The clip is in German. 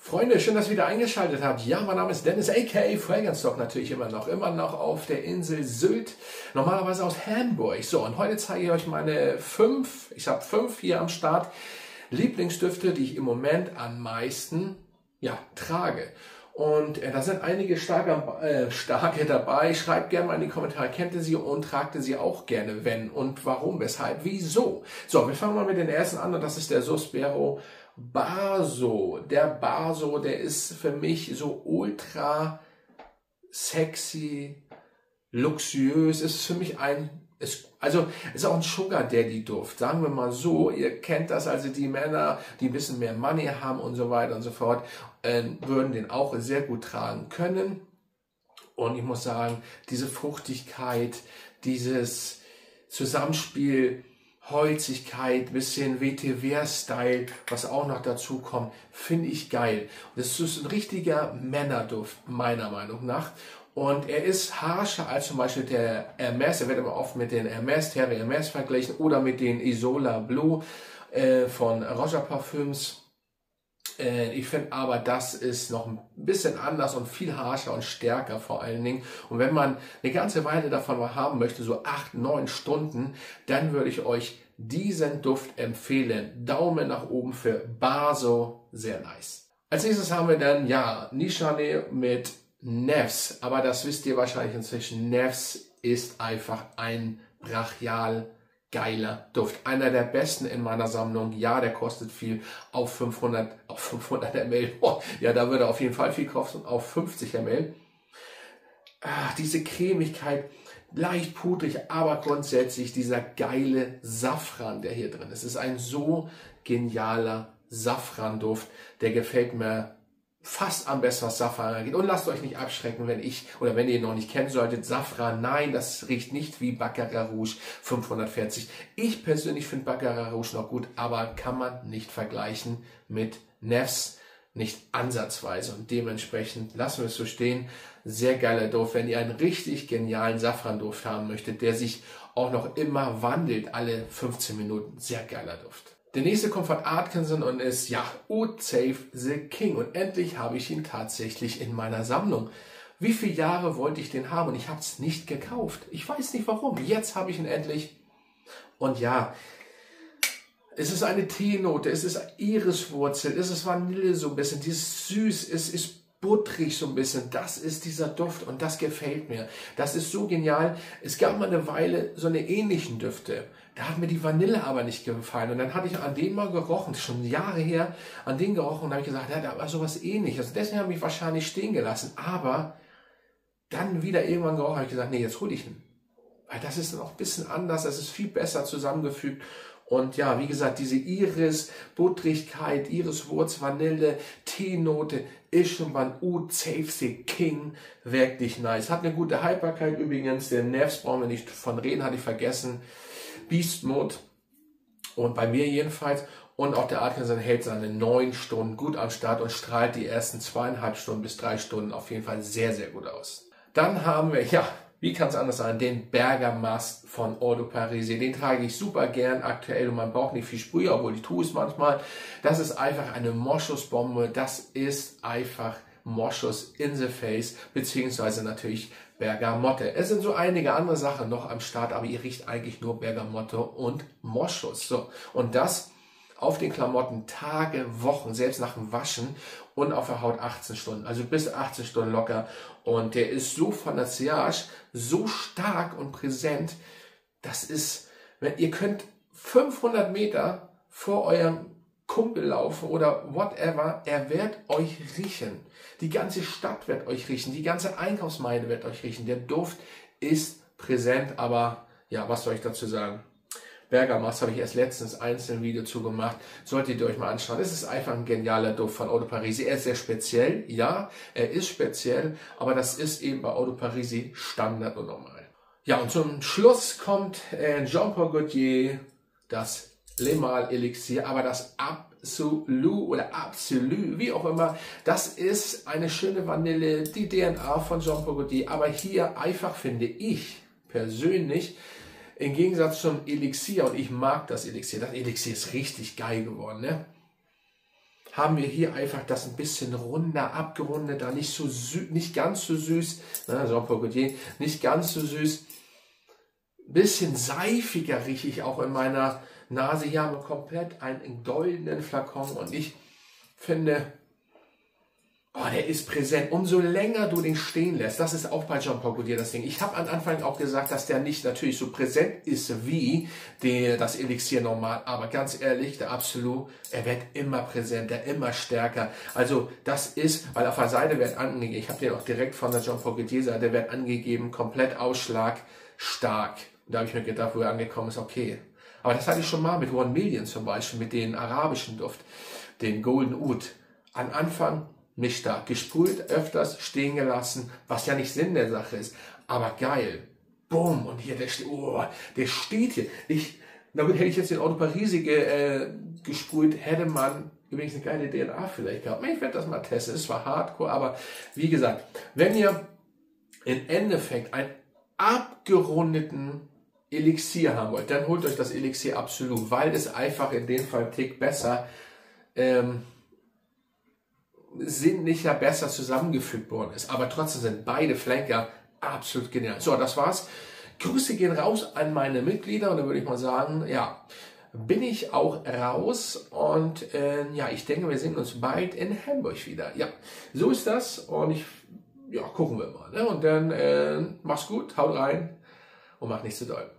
Freunde, schön, dass ihr wieder eingeschaltet habt. Ja, mein Name ist Dennis, aka Fragrance Dog, natürlich immer noch auf der Insel Sylt, normalerweise aus Hamburg. So, und heute zeige ich euch meine ich habe 5 hier am Start, Lieblingsdüfte, die ich im Moment am meisten, trage. Und da sind einige starke dabei. Schreibt gerne mal in die Kommentare, kennt ihr sie und tragt ihr sie auch gerne, wenn und warum, weshalb, wieso. So, wir fangen mal mit den ersten an und das ist der Suspiro Baso. Der Baso, der ist für mich so ultra sexy, luxuriös. Ist für mich ist auch ein Sugar Daddy Duft. Sagen wir mal so, ihr kennt das, also die Männer, die ein bisschen mehr Money haben und so weiter und so fort, würden den auch sehr gut tragen können. Und ich muss sagen, diese Fruchtigkeit, dieses Zusammenspiel, Holzigkeit, bisschen Vetiver-Style, was auch noch dazu kommt, finde ich geil. Und das ist ein richtiger Männerduft, meiner Meinung nach. Und er ist harscher als zum Beispiel der Hermes. Er wird immer oft mit den Terry Hermes verglichen oder mit den Isola Blue von Roger Parfums. Ich finde aber, das ist noch ein bisschen anders und viel harscher und stärker vor allen Dingen. Und wenn man eine ganze Weile davon mal haben möchte, so 8, 9 Stunden, dann würde ich euch diesen Duft empfehlen. Daumen nach oben für Baso, sehr nice. Als nächstes haben wir dann, Nishane mit Nefs. Aber das wisst ihr wahrscheinlich inzwischen. Nefs ist einfach ein brachial geiler Duft. Einer der besten in meiner Sammlung. Ja, der kostet viel auf 500 ml. Da würde auf jeden Fall viel kosten auf 50 ml. Diese Cremigkeit, leicht pudrig, aber grundsätzlich dieser geile Safran, der hier drin ist. Es ist ein so genialer Safran-Duft. Der gefällt mir fast am besten, was Safran angeht. Und lasst euch nicht abschrecken, wenn ihr ihn noch nicht kennen solltet. Safran, nein, das riecht nicht wie Baccarat Rouge 540. Ich persönlich finde Baccarat Rouge noch gut, aber kann man nicht vergleichen mit Nefs, nicht ansatzweise. Und dementsprechend lassen wir es so stehen. Sehr geiler Duft. Wenn ihr einen richtig genialen Safran-Duft haben möchtet, der sich auch noch immer wandelt, alle 15 Minuten. Sehr geiler Duft. Der nächste kommt von Atkinson und ist, Oud Save the King. Und endlich habe ich ihn tatsächlich in meiner Sammlung. Wie viele Jahre wollte ich den haben und ich habe es nicht gekauft. Ich weiß nicht warum. Jetzt habe ich ihn endlich. Und es ist eine Teenote, es ist Iriswurzel, es ist Vanille so ein bisschen, dieses süß, es ist butterig so ein bisschen. Das ist dieser Duft und das gefällt mir. Das ist so genial. Es gab mal eine Weile so eine ähnlichen Düfte. Da hat mir die Vanille aber nicht gefallen. Und dann hatte ich an den mal gerochen, schon Jahre her, an den gerochen und habe ich gesagt, da war sowas ähnliches. Deswegen habe ich wahrscheinlich stehen gelassen. Aber dann wieder irgendwann gerochen, habe ich gesagt, nee, jetzt hole ich ihn. Weil das ist noch ein bisschen anders, das ist viel besser zusammengefügt. Und wie gesagt, diese Iris-Buttrigkeit, Iris-Wurz, Vanille, Teenote ist schon beim Oud Save the King wirklich nice. Hat eine gute Haltbarkeit übrigens. Der Nefs brauchen wir nicht von reden, hatte ich vergessen. Beast Mode. Und bei mir jedenfalls. Und auch der Atkinson hält seine 9 Stunden gut am Start und strahlt die ersten 2,5 Stunden bis 3 Stunden auf jeden Fall sehr, sehr gut aus. Dann haben wir, wie kann es anders sein, den Bergamasque von Eau de Paris. Den trage ich super gern aktuell und man braucht nicht viel Sprüh, obwohl ich tue es manchmal. Das ist einfach eine Moschusbombe. Das ist einfach Moschus in the face, beziehungsweise natürlich Bergamotte. Es sind so einige andere Sachen noch am Start, aber ihr riecht eigentlich nur Bergamotte und Moschus. So, und das auf den Klamotten Tage, Wochen, selbst nach dem Waschen und auf der Haut 18 Stunden, also bis 18 Stunden locker. Und der ist so von der Sillage so stark und präsent, das ist, wenn ihr könnt 500 Meter vor eurem Kumpel laufen oder whatever, er wird euch riechen. Die ganze Stadt wird euch riechen, die ganze Einkaufsmeile wird euch riechen. Der Duft ist präsent, aber was soll ich dazu sagen? Bergamasque habe ich erst letztens einzeln Video zu gemacht. Solltet ihr euch mal anschauen. Es ist einfach ein genialer Duft von Eau de Paris. Er ist sehr speziell. Ja, er ist speziell. Aber das ist eben bei Eau de Paris Standard und normal. Ja, und zum Schluss kommt Jean Paul Gaultier, das Le Male Elixier. Aber das Absolu oder Absolu, wie auch immer. Das ist eine schöne Vanille, die DNA von Jean Paul Gaultier. Aber hier einfach finde ich persönlich, im Gegensatz zum Elixier, und ich mag das Elixier ist richtig geil geworden, ne? haben wir hier einfach das ein bisschen runder, abgerundeter, nicht so nicht ganz so süß, ne, Jean-Paul Gaultier, nicht ganz so süß, bisschen seifiger rieche ich auch in meiner Nase. Hier haben wir komplett einen goldenen Flakon und ich finde, oh, der ist präsent. Umso länger du den stehen lässt, das ist auch bei Jean-Paul Gaultier das Ding. Ich habe am Anfang auch gesagt, dass der nicht natürlich so präsent ist wie das Elixier normal, aber ganz ehrlich, der Absolut, er wird immer präsenter, immer stärker. Also das ist, weil auf der Seite wird angegeben, ich habe den auch direkt von der Jean-Paul Gaultier Seite, wird angegeben, komplett Ausschlag, stark. Und da habe ich mir gedacht, wo er angekommen ist, okay. Aber das hatte ich schon mal mit One Million zum Beispiel, mit den arabischen Duft, den Golden Oud. Am Anfang nicht stark, gesprüht, öfters stehen gelassen, was ja nicht Sinn der Sache ist, aber geil. Bumm, und hier, der steht hier. Damit hätte ich jetzt den Eau de Paris gesprüht, hätte man übrigens eine geile DNA vielleicht gehabt. Ich werde das mal testen, es war hardcore, aber wie gesagt, wenn ihr im Endeffekt einen abgerundeten Elixier haben wollt, dann holt euch das Elixier Absolut, weil es einfach in dem Fall einen Tick besser sinnlicher, besser zusammengefügt worden ist. Aber trotzdem sind beide Flanker absolut genial. So, das war's. Grüße gehen raus an meine Mitglieder und dann würde ich mal sagen, ja, bin ich auch raus und ja, ich denke, wir sehen uns bald in Hamburg wieder. Ja, so ist das und ja, gucken wir mal. Ne? Und dann mach's gut, haut rein und macht nicht zu doll.